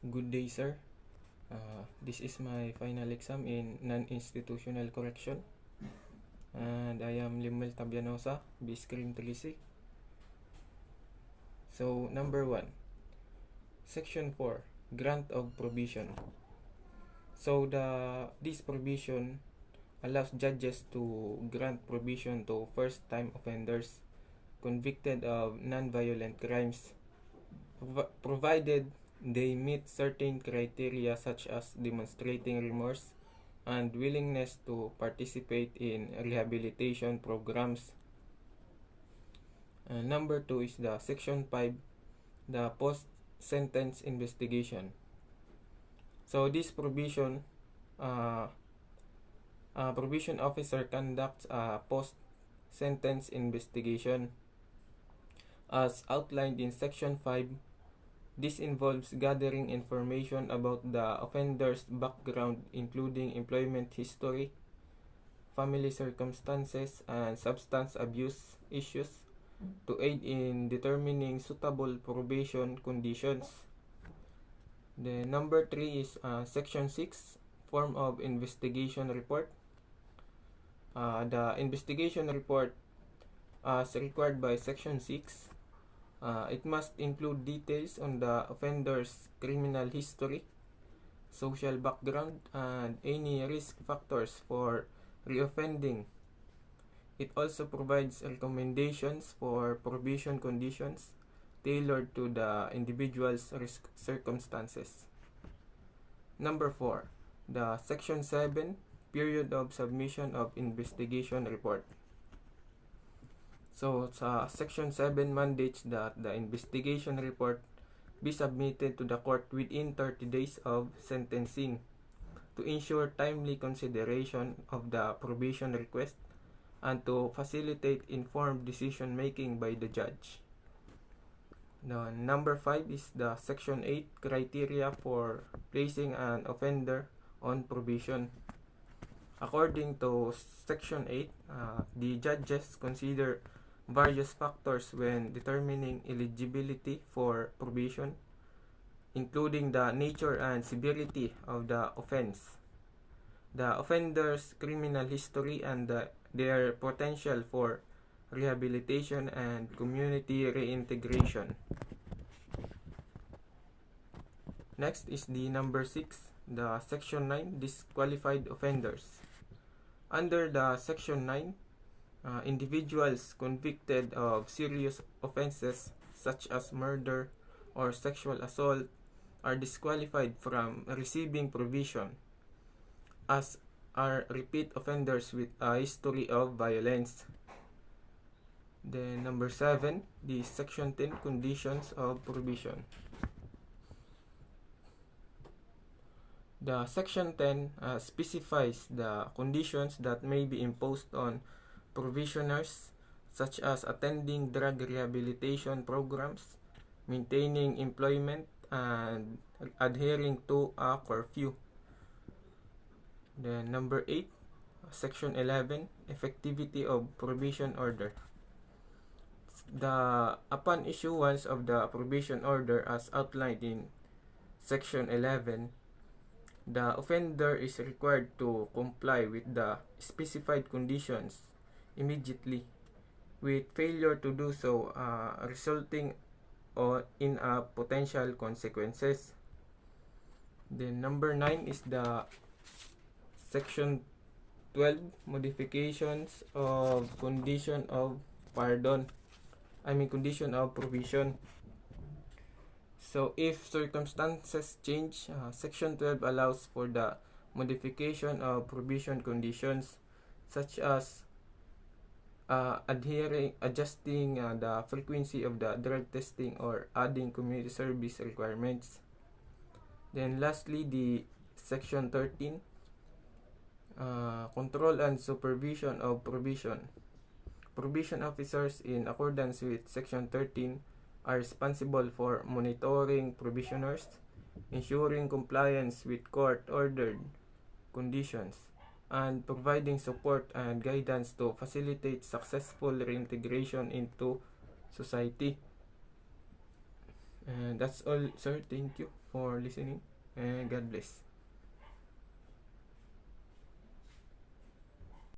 Good day, sir. This is my final exam in non-institutional correction, and I am Limuel Tabianosa, B-Screen 36. So, number 1, Section 4, Grant of Provision. So, this provision allows judges to grant provision to first-time offenders convicted of non-violent crimes, provided they meet certain criteria such as demonstrating remorse and willingness to participate in rehabilitation programs. Number 2 is the Section 5, the post-sentence investigation. So this provision, probation officer conducts a post-sentence investigation. As outlined in Section 5, this involves gathering information about the offender's background, including employment history, family circumstances, and substance abuse issues, to aid in determining suitable probation conditions. The number 3 is Section 6, Form of Investigation Report. The investigation report, as required by Section 6, it must include details on the offender's criminal history, social background, and any risk factors for reoffending. It also provides recommendations for probation conditions tailored to the individual's risk circumstances. Number 4, the Section 7, Period of Submission of Investigation Report. So, Section 7 mandates that the investigation report be submitted to the court within 30 days of sentencing to ensure timely consideration of the probation request and to facilitate informed decision-making by the judge. The number 5 is the Section 8, criteria for placing an offender on probation. According to Section 8, the judges consider various factors when determining eligibility for probation, including the nature and severity of the offense, the offender's criminal history, and their potential for rehabilitation and community reintegration. Next is the number 6, the Section 9, disqualified offenders. Under the Section 9, individuals convicted of serious offenses such as murder or sexual assault are disqualified from receiving provision, as are repeat offenders with a history of violence. Then number 7, the Section 10, conditions of provision. The Section 10 specifies the conditions that may be imposed on provisioners, such as attending drug rehabilitation programs, maintaining employment, and adhering to a curfew. Then number 8, Section 11, effectivity of probation order. Upon issuance of the probation order as outlined in Section 11, the offender is required to comply with the specified conditions immediately, with failure to do so resulting in potential consequences. Then number 9 is the Section 12, modifications of condition of condition of provision. So if circumstances change, Section 12 allows for the modification of provision conditions, such as adjusting the frequency of the drug testing or adding community service requirements. Then lastly, the Section 13, control and supervision of provision. Probation officers, in accordance with Section 13, are responsible for monitoring provisioners, ensuring compliance with court-ordered conditions, and providing support and guidance to facilitate successful reintegration into society. And that's all, sir. Thank you for listening, and God bless.